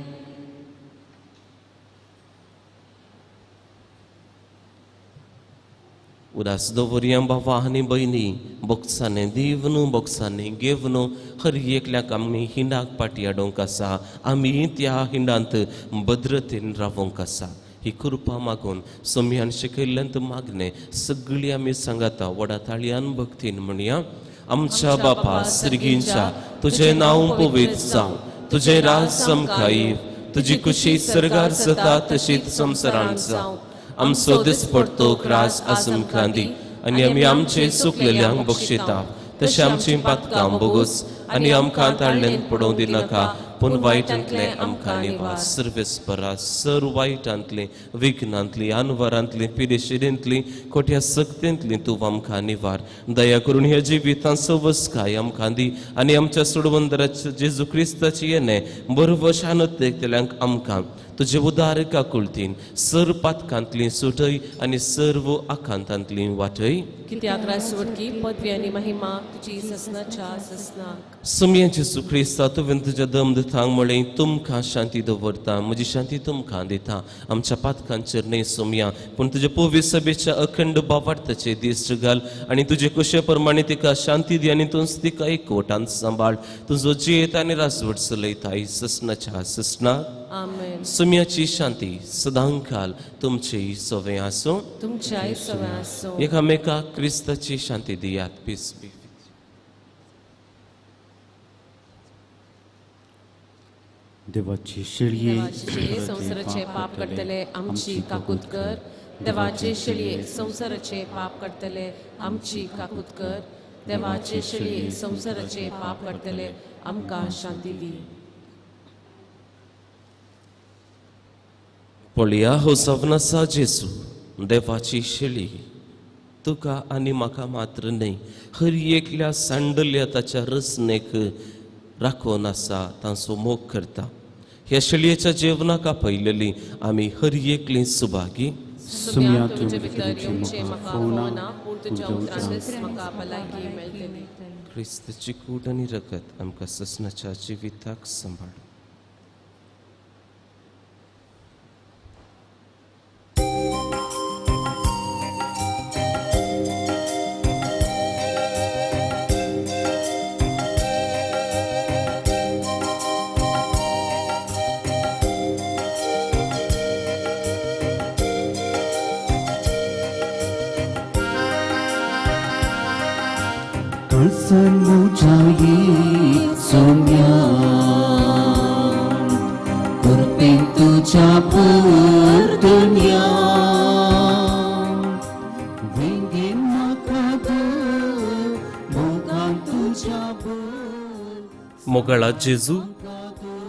S2: उदास दवरया बाबा आनी भयणी बोक्सांनी दिवनू बोक्सांनी घेवनू हर एकल्याक आमी हिंडाक पाटी हाडूंक आसा. आमी त्या हिंडांत भद्रतेन रावूंक आसा. ही कृपा मागून सोम्यान शिकयल्ल्यांत मागणे सगळीं आमी सांगाता व्हडा ताळयान भक्तीन म्हणया. आमच्या बापा सर्गींच्या तुजें नांव पवित्र जावं तुजें राज आमकां येव तुजी खुशी सर्गार जाता तशीच संवसारांत जावं. आमचो दिसपडतो रास आमकां दी आनी आमी आमचे चुकलेल्यांक बक्षिता तशें आमची पातकां बोगूस आनी आमकां ताळ्ळेन पडोवं दिनाका पूण वायटांतले आमकां निवार. सर्वेस्परा सर वायटांतली विघ्नांतली आनवरांतली पिडेशिडेंतली खोट्या सक्तींतली तूं आमकां निवार. दया करून ह्या जिवितांत सवस्काय आमकां दी आनी आमच्या सोडवंदराच्या जेजू क्रिस्ताची येणे बरोबर शानतेतल्यांक आमकां तुजे उदार काकुळतीन सर पातकांतली सुटय आनी सर्व आकांतांतली वाटय.
S1: कित्याक रासवडकी पदवी आनी महिमा तुजी ससनाच्या ससनाक.
S2: सुमये जेजू क्रिस्ता तुवें तुज्या दमदता दुखांक मुळे तुमकां शांती दवरता, म्हजी शांती तुमकां दिता. आमच्या पातकांचेर न्ही सोमया, पूण तुजे पवित्र सभेच्या अखंड भावार्थाचे दिश्ट घाल आनी तुजे कुशे प्रमाणे तिका शांती दी आनी तूंच तिका एकवटान सांबाळ. तुजो जियेत आनी राजवट चलयता ससनाच्या ससनाक.
S1: आमेन.
S2: सुम्याची शांती सदांकाल तुमची सवय आसूं.
S1: तुमच्याय सवय आसूं.
S2: एकामेकाक क्रिस्ताची शांती दियात. पीस बी.
S5: देवाची शिळये
S1: देवाचे संसाराचे पाप करतले आमची काकूत कर. देवाचे शिळये संसाराचे पाप करतले आमची काकूत कर. देवाचे शिळये संसाराचे पाप करतले आमकां शांती दी.
S2: पळया हो सवनासा जेसू, देवाची शिळी तुका आनी म्हाका मात्र न्ही, हर एकल्या सांडल्या ताच्या रचनेक राखोन आसा तांचो मोग करता. ह्या शिळयेच्या जेवणाक आपयलेली आमी हर एकली सुभागी.
S1: सुम्या तुजे भितर येवचे म्हाका होना, पूण तुज्या उतरांतच म्हाका भलायकी मेळटली.
S2: क्रिस्ताची कूड आनी रगत आमकां ससनाच्या जिविताक सांबाळ.
S5: कळसन मुजाई सोम्या कुर्पेन तुझ्या परतुन्या वेंगेन म्हाका धर मोगान तुझ्या बोल.
S2: मोगाळा जेजू,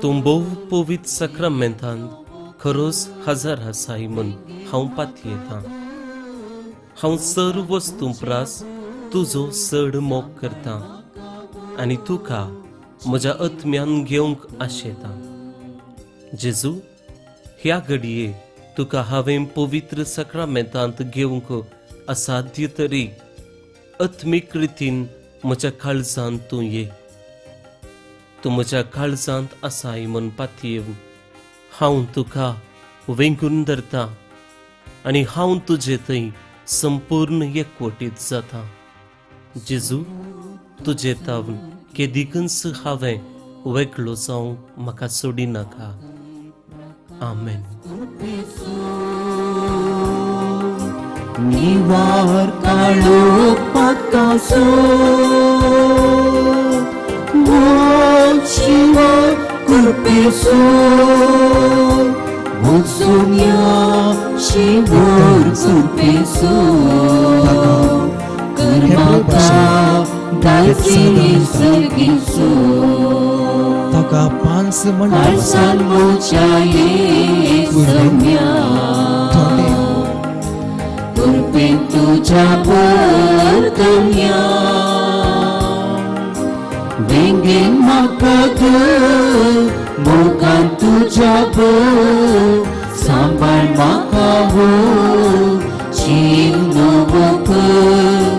S2: तूं भोव पवित्र सक्रामेंतांत खरोच हजर आसाय म्हूण हांव पातयेतां. हांव सर्व वस्तू प्रास तुजो चड मोग करता आनी तुका म्हज्या आत्म्यान घेवंक आशेता. जेजू, ह्या घडये तुका हांवें पवित्र सक्रामेंतांत घेवंक असाध्य तरी आत्मीक रितीन म्हज्या काळजांत तूं ये. तूं म्हज्या काळजांत आसाय म्हूण पातयेवन हांव तुका वेंगून धरता आनी हांव तुजे थंय संपूर्ण एकवटीत जाता. जेजू, तुजे तावन केदिकच हांवें वेगळो जावंक म्हाका सोडी नाका. आमेन.
S5: निवार काळो पाकासो शिवा कृपेसो सोम्या शिवर कृपेसो
S6: ताका पांच
S5: काळसान मोचाये सोम्या कृपेन तुझ्या परतुन्या वेंगेन म्हाका धर मोगान तुझ्या बोल. सांबाळ म्हाका हो जीव नवो कर.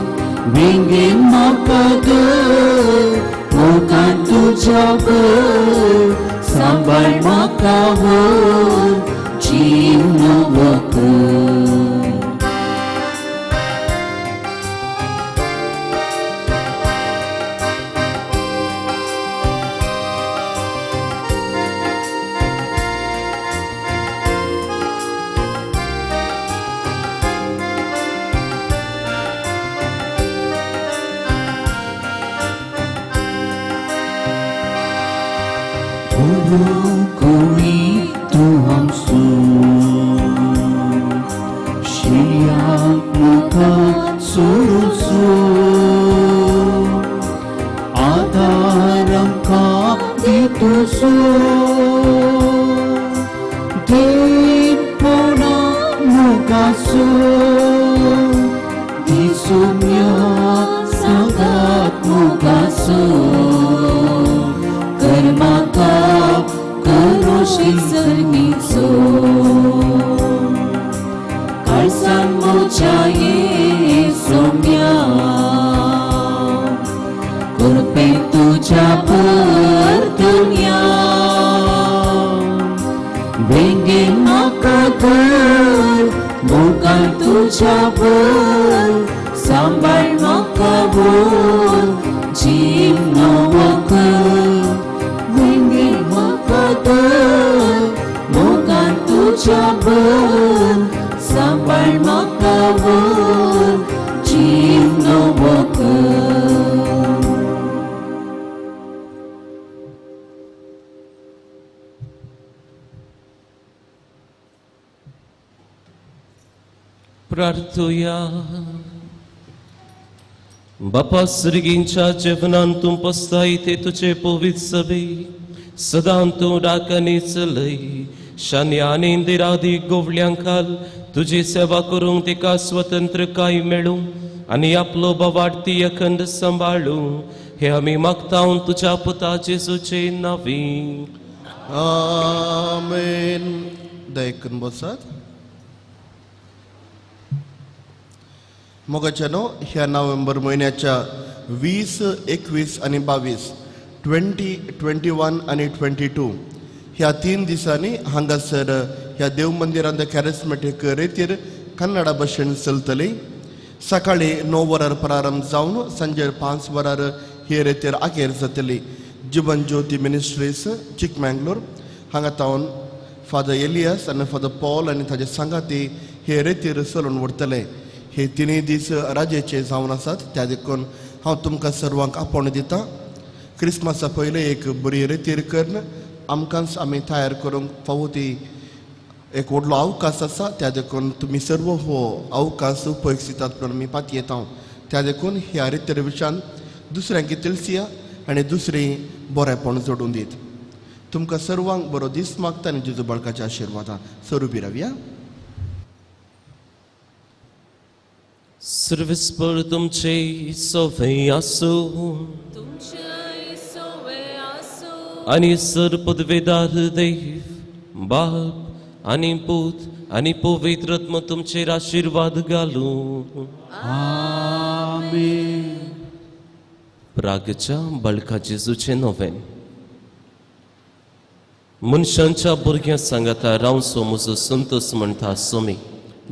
S5: वेंगेन म्हाका धर मोगान तुझ्या बोल. सांबाळ म्हाका हो जीव नवो कर. कोणी तू हमसू शिया मुखा सुरसू आधारम का दितुसू दीपोना मुगासू दिसुम्या सगात मुगासू कर्माका करोशी सर्गीचो काळसान मोचाये सोम्या कृपे तुझ्या परतुन्या
S1: तुझ्या बोल सांभाळ म्हाका बोल जीव नवो कर विंगीन म्हाका दवर मोगान तुझ्या बोल सांभाळ म्हाका बोल जीव नवो कर.
S2: प्रार्थुया. बापा सर्गींच्या जेवणान तूं पसताय ते तुझे पवित्र सभे सदां तूं राखणी चलय शान्या आनी इंदिरादी गोवळ्यांक घाल तुजी सेवा करूंक तिका स्वतंत्रकाय मेळूं आनी आपलो वाडती अखंड सांबाळूं हे आमी मागतां तुझ्या पुता जेजूचे नांवी.
S7: आमेन. दयकन बसात. मोगाच्यानो ह्या नोव्हेंबर महिन्याच्या 20, 21 आणि 22 20, 21 आणि 22 ह्या 3 दिसांनी हांगासर ह्या देव मंदिरांत कॅरिस्मेटीक रितीर कन्नडा भाशेन चलतली. सकाळी 9 वरार प्रारंभ जावन सांजे 5 वरार हे रितीर आखेर जातली. जीवन ज्योती मिनिस्ट्रीज चिकमंगळूर हांगा तावन फादर एलियास आनी फादर पॉल आनी ताजे सांगाती हे रितीर चलोवन व्हरतले. हे 3 दीस राजेचे जावन आसात. त्या देखून हांव तुमकां सर्वांक आपोवण दिता. क्रिस्मसा पयले एक बरी रितीर करून आमकांच आमी तयार करूंक फावो ती एक व्हडलो अवकाश आसा. त्या देखून तुमी सर्व हो अवकाश उपयोगीतात म्हणून मी पातयेता. त्या देखून ह्या रितीर विशयान दुसऱ्यांक तिळसिया आनी दुसरी बरेपण जोडून दीत. तुमकां सर्वांक बरो दीस मागता आनी जेजू बाळकाच्या आशिर्वादा स्वरुपी रावया.
S2: सर्विस्पर तुमचे सोवे आसो आणि सर पदवेदार देव बाप आणि पूत आणि पवित्र आत्मा तुमचेर आशीर्वाद घालूं.
S5: आमेन.
S2: प्रागच्या बाळका जेजूचे नोवेन. मनशांच्या भुरग्यां सांगाता रावसो म्हजो संतोष म्हणटा सोमी.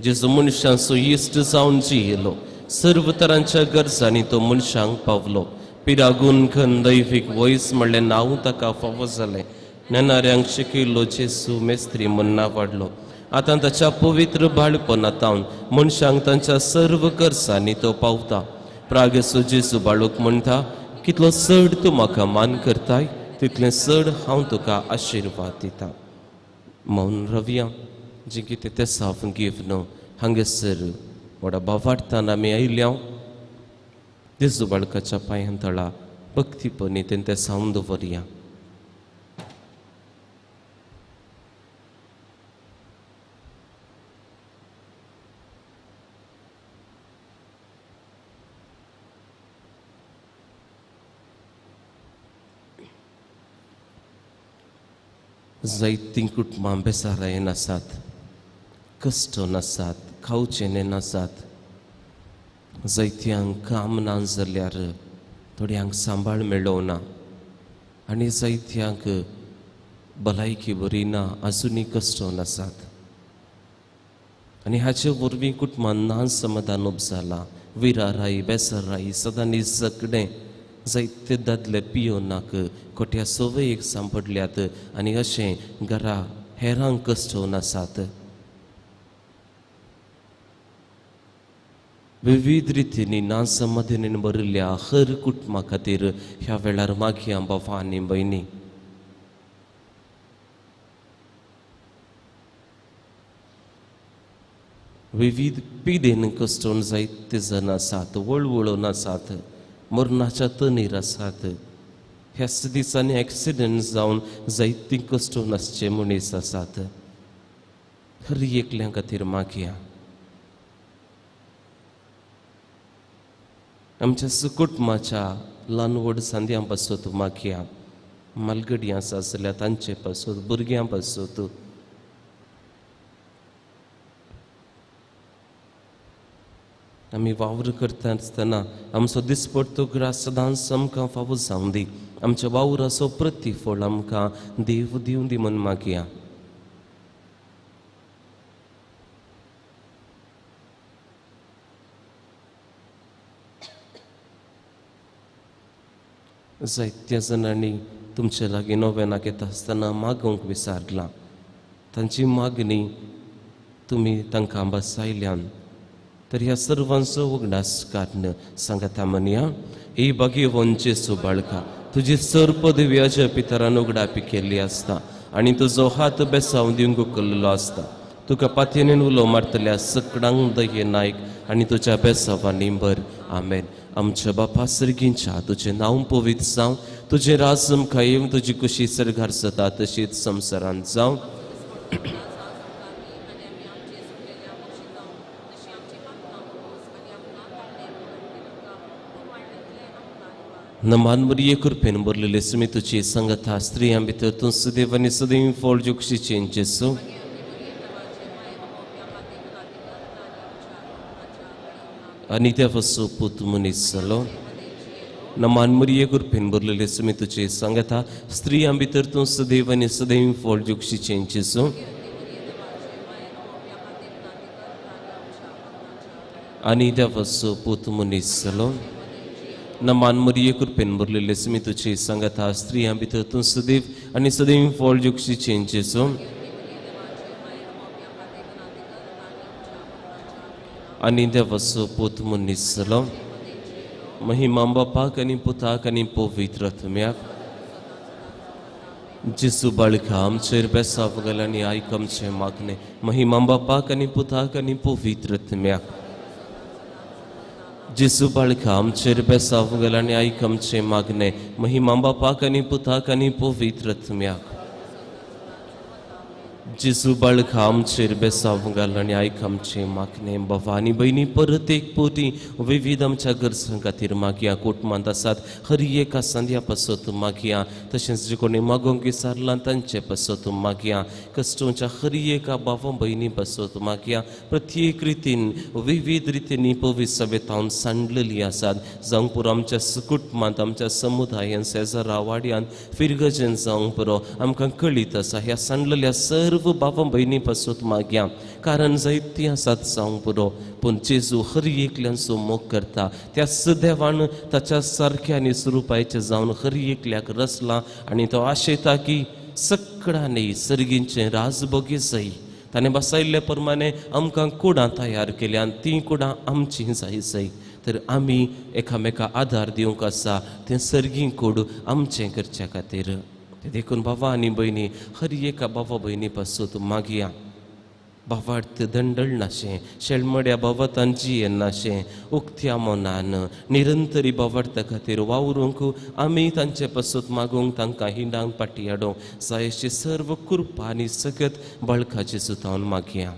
S2: जेजू मनशांचो इश्ट जावन जियेलो. सर्व तरांच्या गरजांनी तो मनशांक पावलो. पिरागून खन दैवीक वयस म्हणलें नांव ताका फावो जालें. नेणाऱ्यांक शिकयलो जेजू मेस्त्री म्हूण नांव वाडलो. आतां ताच्या पवित्र बाळपणांतावन मनशांक तांच्या सर्व गरजांनी तो पावता. प्रागेचो जेजू बाळूक म्हणटा कितलो चड तूं म्हाका मान करताय तितलें चड हांव तुका आशिर्वाद दिता. मौन रवया. जे कितें ते साफ गिफ्ट न्हू हांगासर व्हडा बावार्थान आमी आयल्या. जेजू बाळकाच्या पांयां तळा भक्तीपणी तें सावन दवरया. जायतीं कुटुंबां बेसारायेन आसात. कश्ट नासात. खावचें नासात. जायत्यांक काम ना जाल्यार थोड्यांक सांबाळ मेळ्ळो ना आनी जायत्यांक भलायकी बरी ना आजुनी कश्ट नासात. आनी हाचे वरवीं कुटुंबान ना समाधान उपजालां. विराराई बेसाराई सदांनी जगणें. जायते दादले पियोनाक खोट्या सवयेक सांपडल्यात आनी अशें घरा हेरांक कश्ट नासात. विविध रितींनी नासमाधानीन भरिल्ल्या हर कुटुंबा खातीर ह्या वेळार मागया बाबा आनी भयणी. विविध पिडेन कश्टून जायते जण आसात. वळवळून आसात. मरणाच्या तणीर आसात. ह्या दिसांनी एक्सिडेंट जावन जायतीं कश्टून आसचे मनीस आसात. हर एकल्या खातीर मागया. आमच्या कुटुंबाच्या ल्हान व्हड सांद्यां पासत मागया. मालगडी आसा जाल्यार तांचे पासत भुरग्यां पासत आमी वावर करता आसतना आमचो दिसपडतो ग्रास सदांच आमकां फावो जावं दी. आमच्या वावराचो प्रतिफळ आमकां देव दिवं दी म्हूण मागया. जायत्या जाणांनी तुमचे लागीं नोवेनाक येता आसतना मागोवंक विचारलां. तांची मागणी तुमी तांकां बसायल्यान तर ह्या सर्वांचो उगडास काडन सांगाता म्हणया, ही भाग्यवंचे सुबाळका, तुजी सर पदवी अजय पितरान उगडापी केल्ली आसता आनी तुजो हात बेसाव दिवंक उखल्लो आसता. तुका पातयेन उलो मारतल्या सकडांक दये नायक आनी तुज्या बेसावांनी भर. आमेन. आमच्या बापा सर्गींच्या तुजें नांव पवित्र जावं, तुजें राज मुखार तुजी कुशी सरगार जाता तशीच संवसारांत जावं. नमान मरिये कृपेन बरलेले सुमी तुझी संगता स्त्रियां भितर तूं सदैव आनी सदैव फळ जोगशीचें जेसू. आनी देवाचो पूत मनीस जालो. नमान मरिये कृपेन बरलेले सुमी तुझी संगता स्त्रियां भितर तूं सदैव आनी सदैव फळ जोगशीचें जेसू. आनी देवाचो पूत मनीस जालो. नमान मरिये कृपेन बरलेले सुमी तुझी संगता स्त्रियां भितर तूं सदैव आनी सदैव फळ जोगशीचें जेसू. आनी देवाचो पूत मनीस जालो. महिमा बापाक आनी पुताक आनी पवित्र आत्म्याक. जेसू बाळका आमचेर बेसाव घाल आनी आयक आमचें मागणें. महिमा बापाक आनी पुताक आनी पवित्र आत्म्याक. जेसू बाळका आमचेर बेसाव घाल आनी आयक आमचें मागणें. महिमा बापाक आनी पुताक आनी पवित्र आत्म्याक. जेसू बाळका आमचेर बेसाव घाल आनी आयक आमचें मागणें. भावा आनी भयणी परत एक पोटी विविध आमच्या गरजां खातीर मागया. कुटुंबांत आसात हर एका संद्या पासत मागया. तशेंच जे कोणी मागोवंक विचारलां तांचे पासत मागया. कश्टोवच्या हर एका भावा भयणी पासत मागया. प्रत्येक रितीन विविध रितींनी पवित्र सभेत हांव सांडलेली आसात. जावंक पुरो आमच्या कुटुंबांत आमच्या समुदायांत शेजारा वाड्यान फिरगजेन जावंक पुरो आमकां कळीत आसा. ह्या सांडलेल्या सर्व बाबा भयणी पासत मागया. कारण जायतीं आसात जावंक पुरो पूण जेजू हर एकल्यांचो मोग करता. त्या देवान ताच्या सारक्या आनी स्वरुपाचे जावन हर एकल्याक रचला आनी तो आशेता की सगळ्यांनी सर्गींचें राजभोगी जाय. ताणें बसयल्ले प्रमाणे आमकां कुडां तयार केल्या आनी तीं कुडां आमचीं जाय. तर आमी एकामेका आदार दिवंक आसा तें सर्गीं कूड आमचें करच्या खातीर. देखून भावा आनी भयणी हर एका भावा भयणी पासत मागया. भावार्थ दंडळ नाशें, शेळमड्या भावातान जियेन नाशें, उक्त्या मोनान निरंतरी भावार्था खातीर वावरूंक आमी तांचे पासत मागूंक तांकां हिंडांक पाटी हाडूंक जाय अशी सर्व कृपा आनी सगत बाळकाची सुतावन मागया.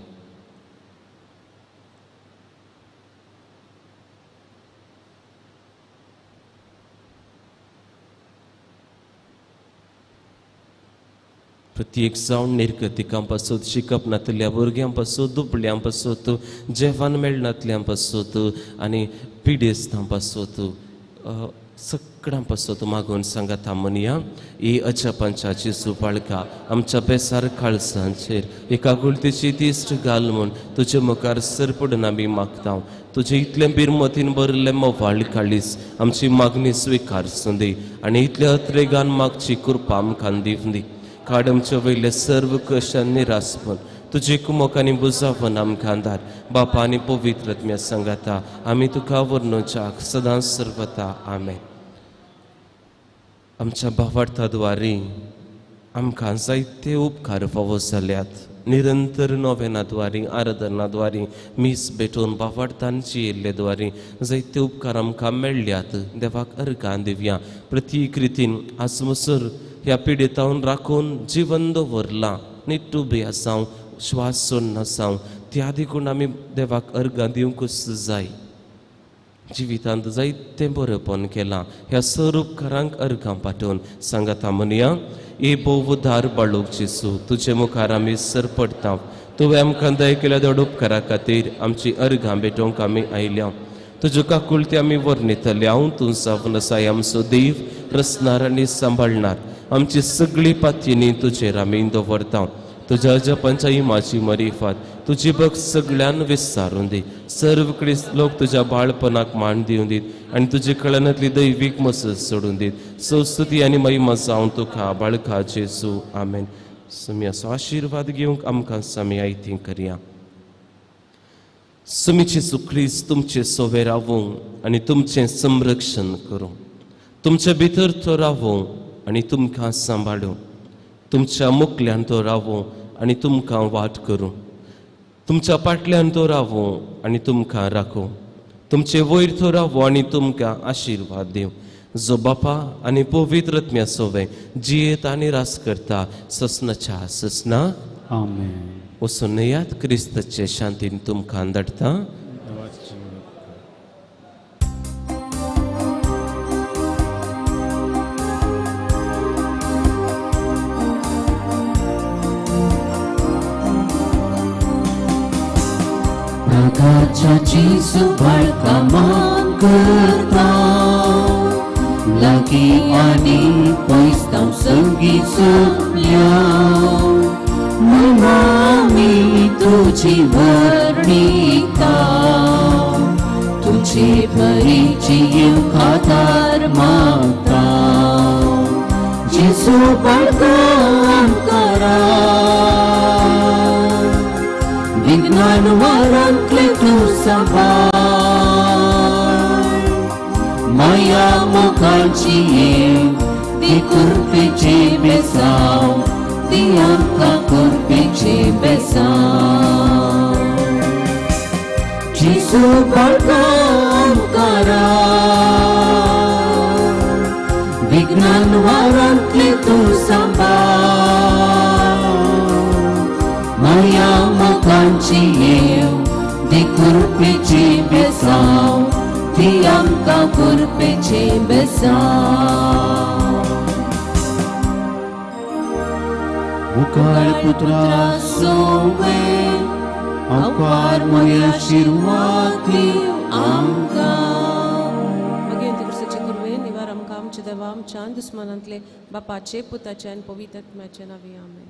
S2: प्रत्येक जावन निर्गतिकां पासत, शिकप नातल्या भुरग्यां पासत, दुबळ्यां पासत, जेवण मेळनातल्यां पासत आनी पिडेस्तां पासत सगळ्यां पासत मागून सांगाता म्हणया. ही अजापांची सुपाळका आमच्या बेसार काळजांचेर एकाकुलतेची तिश्ट घाल म्हूण तुजे मुखार सरपडून आमी मागता. तुजे इतलें बिरमतीन भरलें मोवाळ काळीस आमची मागणी स्विकारसूं दी आनी इतल्या अत्रेगान मागची कृपा आमकां दिवं दी. काड आमच्या वयले सर्व कश्टांनी निरासपण तुजे कुमोक आनी बुजावन आमकां धाड. बापा आनी पवित्र आत्म्या सांगाता आमी तुका वर्णोवच्याक सदांच सर्वता. आमेन. आमच्या भावार्थाद्वारे आमकां जायते उपकार फावो जाल्यात. निरंतर नोवेनाद्वारे आराधनाद्वारे मीस भेटून भावार्थान जियेल्ले द्वारे जायते उपकार आमकां मेळ्ळ्यात. देवाक अर्गां दिवया. प्रत्येक रितीन आसमसर ह्या पिडेतावन राखून जीवन दवरलां. निट्टुबी आसांव, श्वास सोडना आसांव, त्या देखून आमी देवाक अर्गां दिवंकूच जाय. जिवितांत जायतें बरेंपण केलां. ह्या सर्व उपकारांक अर्गां पाठोवन सांगाता म्हणया. ए बोवदार बाळूक जेसू तुजे मुखार आमी सरपडटा. तुवें आमकां दय केल्या दड उपकारा खातीर आमची अर्गां भेटोवंक आमी आयल्या. तुज्यो काकुळटी आमी वर्णितले. हांव तूं जावन आसाय आमचो देव रचणार आनी सांबाळणार. आमची सगळी पातयेनी तुजेर आमी दवरता. तुझ्या जपांच्या इमाची मरिफात तुझी भक्त सगळ्यान विस्तारून दी. सर्वकडे लोक तुझ्या बाळपणाक मान दिवन दीत आणि तुझे कळनातली दैवीक मसत सोडून दीत. संस्तुती आणि महिमा जावन तुका बाळका जेजू. आमेन. सुमी असो आशीर्वाद घेवंक आमकां समी आयती करया. सुमीचे सुख्रीस तुमचे सोबे रावूं आणि तुमचे संरक्षण करूं. तुमच्या भितर तो रावूं आणि तुमकां सांबाळूं. तुमच्या मुखल्यान तो रावूं आणि तुमकां वाट करूं. तुमच्या पाटल्यान तो रावूं आणि तुमकां राखूं. तुमचे वयर तो रावूं आणि तुमकां आशीर्वाद दिवं. जो बापा आणि पवित्र आत्म्या सोवे जियेत आणि रास करता ससनाच्या ससना.
S5: आमेन.
S2: वचून येयात. क्रिस्ताचे शांतीन तुमकां धाडटा.
S8: प्रकाच्या जेजू बाळका मान करता लागी आनी पयस संगी सोपल्या. मी तुझी वर्णिता तुझे बरीची खातार मागता. जेजू बाळका आमकारा विज्ञान वारांतले तूं सांबाळ. माया मोगाची येव ती कुर्पेचे बेसाव ती आमकां कुर्पेचे बेसाव. जेजू बाळका आमकारा विज्ञान वारांतले तूं सांबाळ. माया मोगाची येव ती कुर्पेचे बेसाव ती आमकां कुर्पेचे बेसाव.
S5: मुखार पुत्रा
S8: सोवे अवकारमय आशीर्वाद आमकां.
S1: मागीर अंत्यकृत्याचे कुरवेन निवार आमकां आमचे देवा आमच्या दुस्मानांतले बापाचे पुताचे आनी पवित्र आत्म्याचे नांवे. आमेन.